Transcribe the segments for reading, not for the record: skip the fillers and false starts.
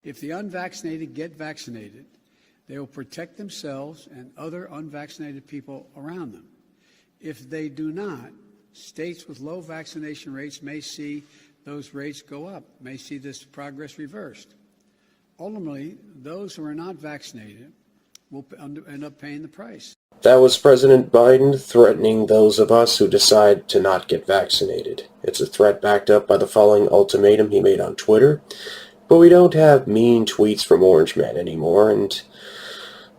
If the unvaccinated get vaccinated, they will protect themselves and other unvaccinated people around them. If they do not, states with low vaccination rates may see those rates go up, may see this progress reversed. Ultimately, those who are not vaccinated will end up paying the price. That was President Biden threatening those of us who decide to not get vaccinated. It's a threat backed up by the following ultimatum he made on Twitter. But we don't have mean tweets from Orange Man anymore, and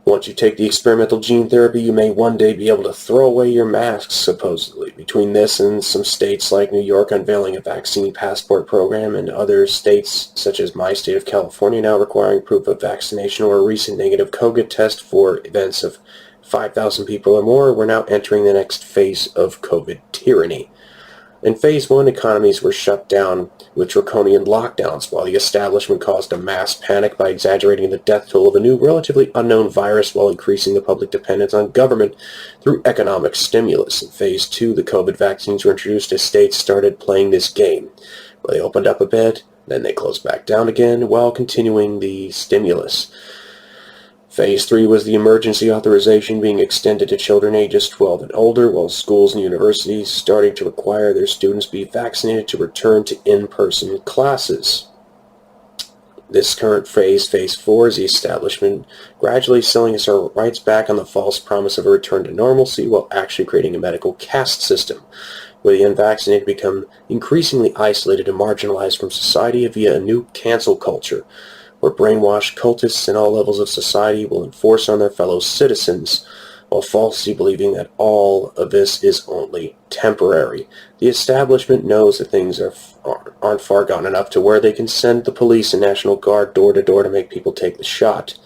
once you take the experimental gene therapy, you may one day be able to throw away your masks, supposedly. Between this and some states like New York unveiling a vaccine passport program, and other states, such as my state of California, now requiring proof of vaccination or a recent negative COVID test for events of 5,000 people or more, we're now entering the next phase of COVID tyranny. In Phase 1, economies were shut down with draconian lockdowns, while the establishment caused a mass panic by exaggerating the death toll of a new, relatively unknown virus while increasing the public dependence on government through economic stimulus. In Phase 2, the COVID vaccines were introduced as states started playing this game, where they opened up a bit, then they closed back down again while continuing the stimulus. Phase 3 was the emergency authorization being extended to children ages 12 and older, while schools and universities starting to require their students be vaccinated to return to in-person classes. This current phase, Phase 4, is the establishment gradually selling us our rights back on the false promise of a return to normalcy while actually creating a medical caste system, where the unvaccinated become increasingly isolated and marginalized from society via a new cancel culture, where brainwashed cultists in all levels of society will enforce on their fellow citizens, while falsely believing that all of this is only temporary. The establishment knows that things aren't far gone enough to where they can send the police and National Guard door to door to make people take the shot.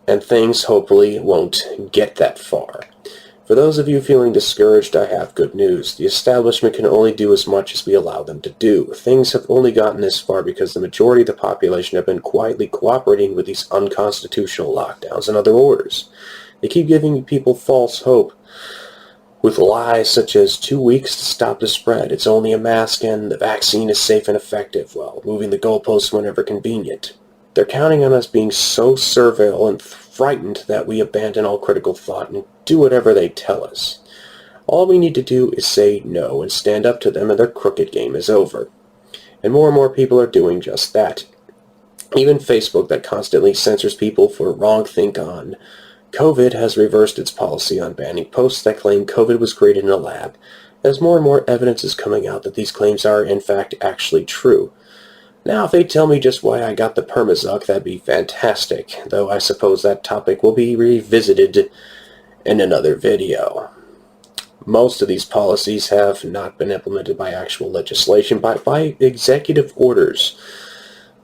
And things hopefully won't get that far. For those of you feeling discouraged, I have good news. The establishment can only do as much as we allow them to do. Things have only gotten this far because the majority of the population have been quietly cooperating with these unconstitutional lockdowns and other orders. They keep giving people false hope with lies such as 2 weeks to stop the spread, it's only a mask, and the vaccine is safe and effective, while moving the goalposts whenever convenient. They're counting on us being so servile and frightened that we abandon all critical thought and do whatever they tell us. All we need to do is say no and stand up to them, and their crooked game is over. And more people are doing just that. Even Facebook, that constantly censors people for wrong think on COVID, has reversed its policy on banning posts that claim COVID was created in a lab, as more and more evidence is coming out that these claims are, in fact, actually true. Now, if they tell me just why I got the permazuck, that'd be fantastic, though I suppose that topic will be revisited in another video. Most of these policies have not been implemented by actual legislation, but by executive orders,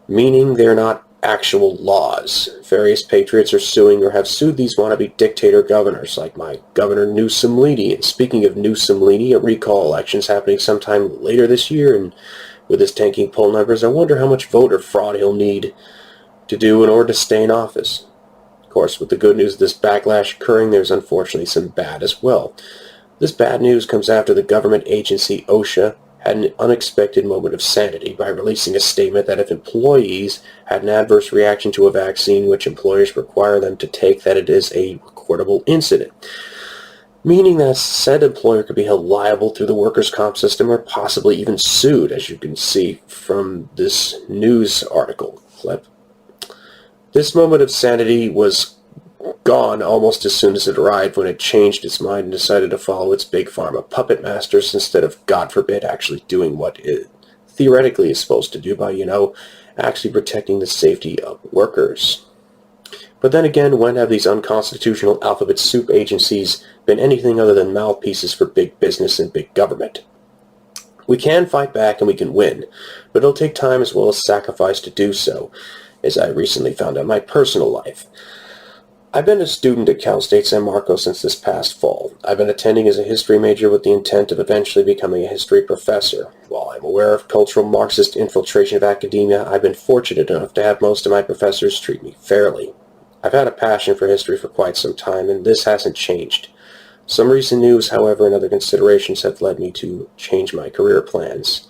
meaning they're not actual laws. Various patriots are suing or have sued these wannabe dictator governors, like my Governor Newsom-Leedy. And speaking of Newsom-Leedy, a recall election's happening sometime later this year, and with his tanking poll numbers, I wonder how much voter fraud he'll need to do in order to stay in office. Of course, with the good news of this backlash occurring, there's unfortunately some bad as well. This bad news comes after the government agency OSHA had an unexpected moment of sanity by releasing a statement that if employees had an adverse reaction to a vaccine which employers require them to take, that it is a recordable incident, meaning that said employer could be held liable through the workers' comp system or possibly even sued, as you can see from this news article clip. This moment of sanity was gone almost as soon as it arrived, when it changed its mind and decided to follow its big pharma puppet masters instead of, God forbid, actually doing what it theoretically is supposed to do by, actually protecting the safety of workers. But then again, when have these unconstitutional alphabet soup agencies been anything other than mouthpieces for big business and big government? We can fight back and we can win, but it'll take time as well as sacrifice to do so, as I recently found out in my personal life. I've been a student at Cal State San Marcos since this past fall. I've been attending as a history major with the intent of eventually becoming a history professor. While I'm aware of cultural Marxist infiltration of academia, I've been fortunate enough to have most of my professors treat me fairly. I've had a passion for history for quite some time, and this hasn't changed. Some recent news, however, and other considerations have led me to change my career plans.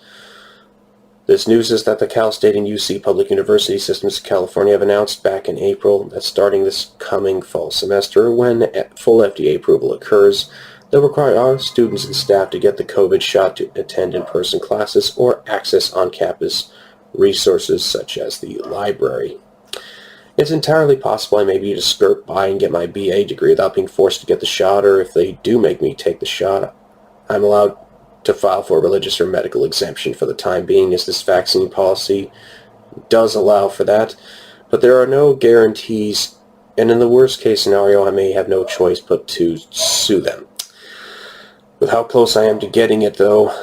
This news is that the Cal State and UC public university systems of California have announced back in April that starting this coming fall semester, when full FDA approval occurs, they'll require our students and staff to get the COVID shot to attend in-person classes or access on-campus resources such as the library. It's entirely possible I may be able to skirt by and get my BA degree without being forced to get the shot, or if they do make me take the shot, I'm allowed to file for a religious or medical exemption for the time being, as this vaccine policy does allow for that. But there are no guarantees, and in the worst case scenario, I may have no choice but to sue them. With how close I am to getting it, though,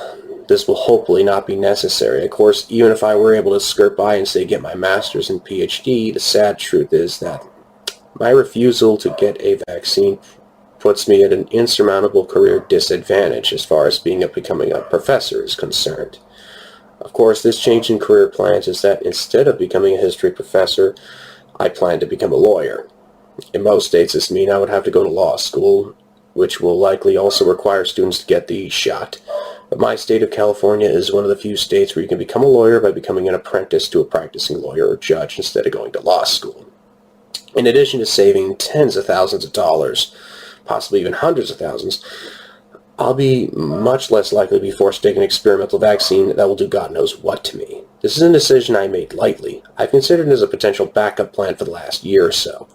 this will hopefully not be necessary. Of course, even if I were able to skirt by and say get my master's and PhD, the sad truth is that my refusal to get a vaccine puts me at an insurmountable career disadvantage as far as becoming a professor is concerned. Of course, this change in career plans is that instead of becoming a history professor, I plan to become a lawyer. In most states, this means I would have to go to law school, which will likely also require students to get the shot. But my state of California is one of the few states where you can become a lawyer by becoming an apprentice to a practicing lawyer or judge instead of going to law school. In addition to saving tens of thousands of dollars, possibly even hundreds of thousands, I'll be much less likely to be forced to take an experimental vaccine that will do God knows what to me. This is a decision I made lightly. I've considered it as a potential backup plan for the last year or so.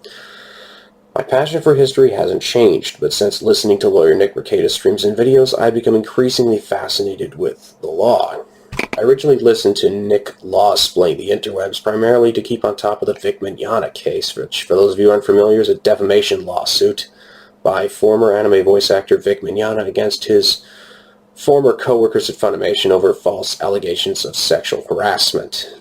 My passion for history hasn't changed, but since listening to lawyer Nick Mercatus streams and videos, I've become increasingly fascinated with the law. I originally listened to Nick Law-splain the interwebs primarily to keep on top of the Vic Mignogna case, which, for those of you unfamiliar, is a defamation lawsuit by former anime voice actor Vic Mignogna against his former co-workers at Funimation over false allegations of sexual harassment.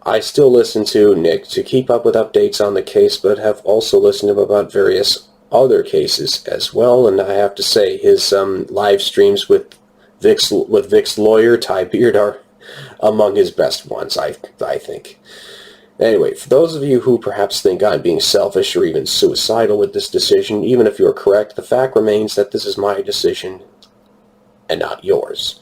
I still listen to Nick to keep up with updates on the case, but have also listened to him about various other cases as well, and I have to say his live streams with Vic's lawyer, Ty Beard, are among his best ones, I think. Anyway, for those of you who perhaps think I'm being selfish or even suicidal with this decision, even if you're correct, the fact remains that this is my decision and not yours.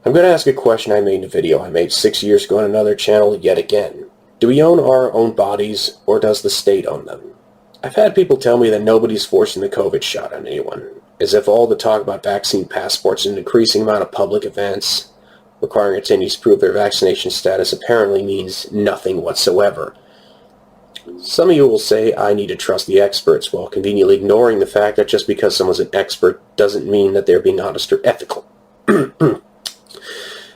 I'm going to ask a question I made in a video I made 6 years ago on another channel yet again. Do we own our own bodies, or does the state own them? I've had people tell me that nobody's forcing the COVID shot on anyone, as if all the talk about vaccine passports and an increasing amount of public events requiring attendees to prove their vaccination status apparently means nothing whatsoever. Some of you will say I need to trust the experts, while conveniently ignoring the fact that just because someone's an expert doesn't mean that they're being honest or ethical.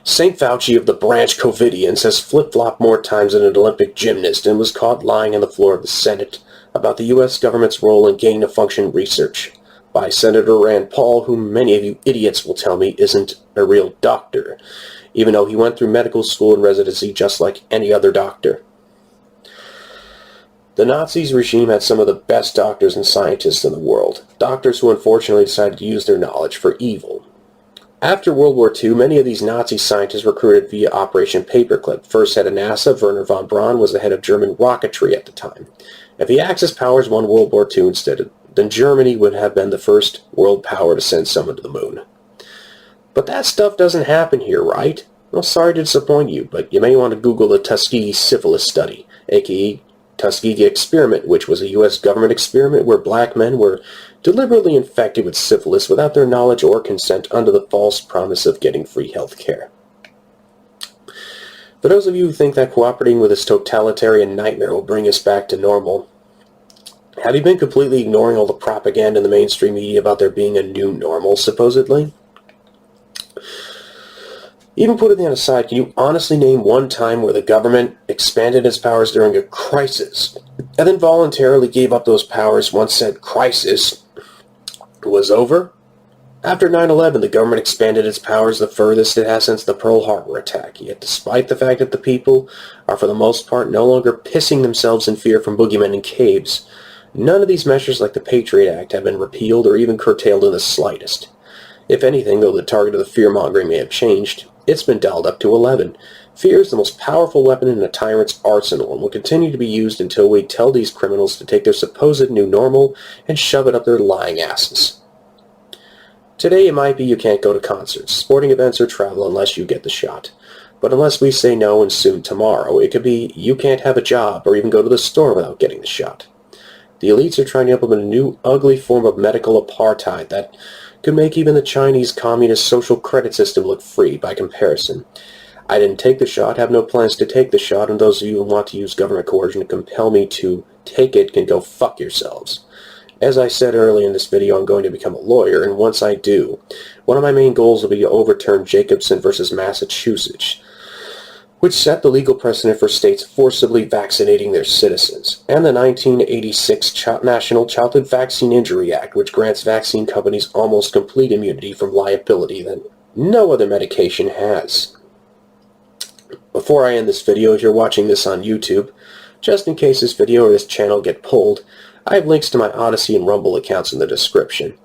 St. Fauci of the Branch Covidians has flip-flopped more times than an Olympic gymnast and was caught lying on the floor of the Senate about the U.S. government's role in gain-of-function research by Senator Rand Paul, who many of you idiots will tell me isn't a real doctor, even though he went through medical school and residency just like any other doctor. The Nazis regime had some of the best doctors and scientists in the world, doctors who unfortunately decided to use their knowledge for evil. After World War II, many of these Nazi scientists recruited via Operation Paperclip. First head of NASA, Werner von Braun, was the head of German rocketry at the time. If the Axis powers won World War II instead, then Germany would have been the first world power to send someone to the moon. But that stuff doesn't happen here, right? Well, sorry to disappoint you, but you may want to Google the Tuskegee syphilis study, aka Tuskegee experiment, which was a U.S. government experiment where black men were deliberately infected with syphilis without their knowledge or consent under the false promise of getting free health care. For those of you who think that cooperating with this totalitarian nightmare will bring us back to normal, have you been completely ignoring all the propaganda in the mainstream media about there being a new normal, supposedly? Even putting that aside, can you honestly name one time where the government expanded its powers during a crisis and then voluntarily gave up those powers once said crisis was over? After 9/11, the government expanded its powers the furthest it has since the Pearl Harbor attack, yet despite the fact that the people are for the most part no longer pissing themselves in fear from boogeymen in caves, none of these measures like the Patriot Act have been repealed or even curtailed in the slightest. If anything, though the target of the fear-mongering may have changed, it's been dialed up to 11. Fear is the most powerful weapon in a tyrant's arsenal and will continue to be used until we tell these criminals to take their supposed new normal and shove it up their lying asses. Today it might be you can't go to concerts, sporting events, or travel unless you get the shot. But unless we say no, and soon tomorrow, it could be you can't have a job or even go to the store without getting the shot. The elites are trying to implement a new, ugly form of medical apartheid that could make even the Chinese communist social credit system look free by comparison. I didn't take the shot, have no plans to take the shot, and those of you who want to use government coercion to compel me to take it can go fuck yourselves. As I said earlier in this video, I'm going to become a lawyer, and once I do, one of my main goals will be to overturn Jacobson versus Massachusetts, which set the legal precedent for states forcibly vaccinating their citizens, and the 1986 National Childhood Vaccine Injury Act, which grants vaccine companies almost complete immunity from liability that no other medication has. Before I end this video, if you're watching this on YouTube, just in case this video or this channel get pulled, I have links to my Odyssey and Rumble accounts in the description.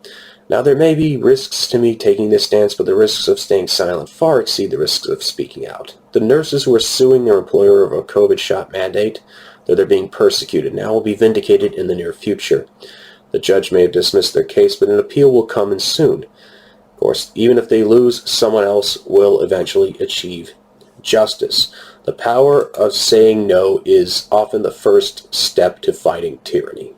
Now, there may be risks to me taking this stance, but the risks of staying silent far exceed the risks of speaking out. The nurses who are suing their employer over a COVID shot mandate, though they're being persecuted now, will be vindicated in the near future. The judge may have dismissed their case, but an appeal will come in soon. Of course, even if they lose, someone else will eventually achieve justice. The power of saying no is often the first step to fighting tyranny.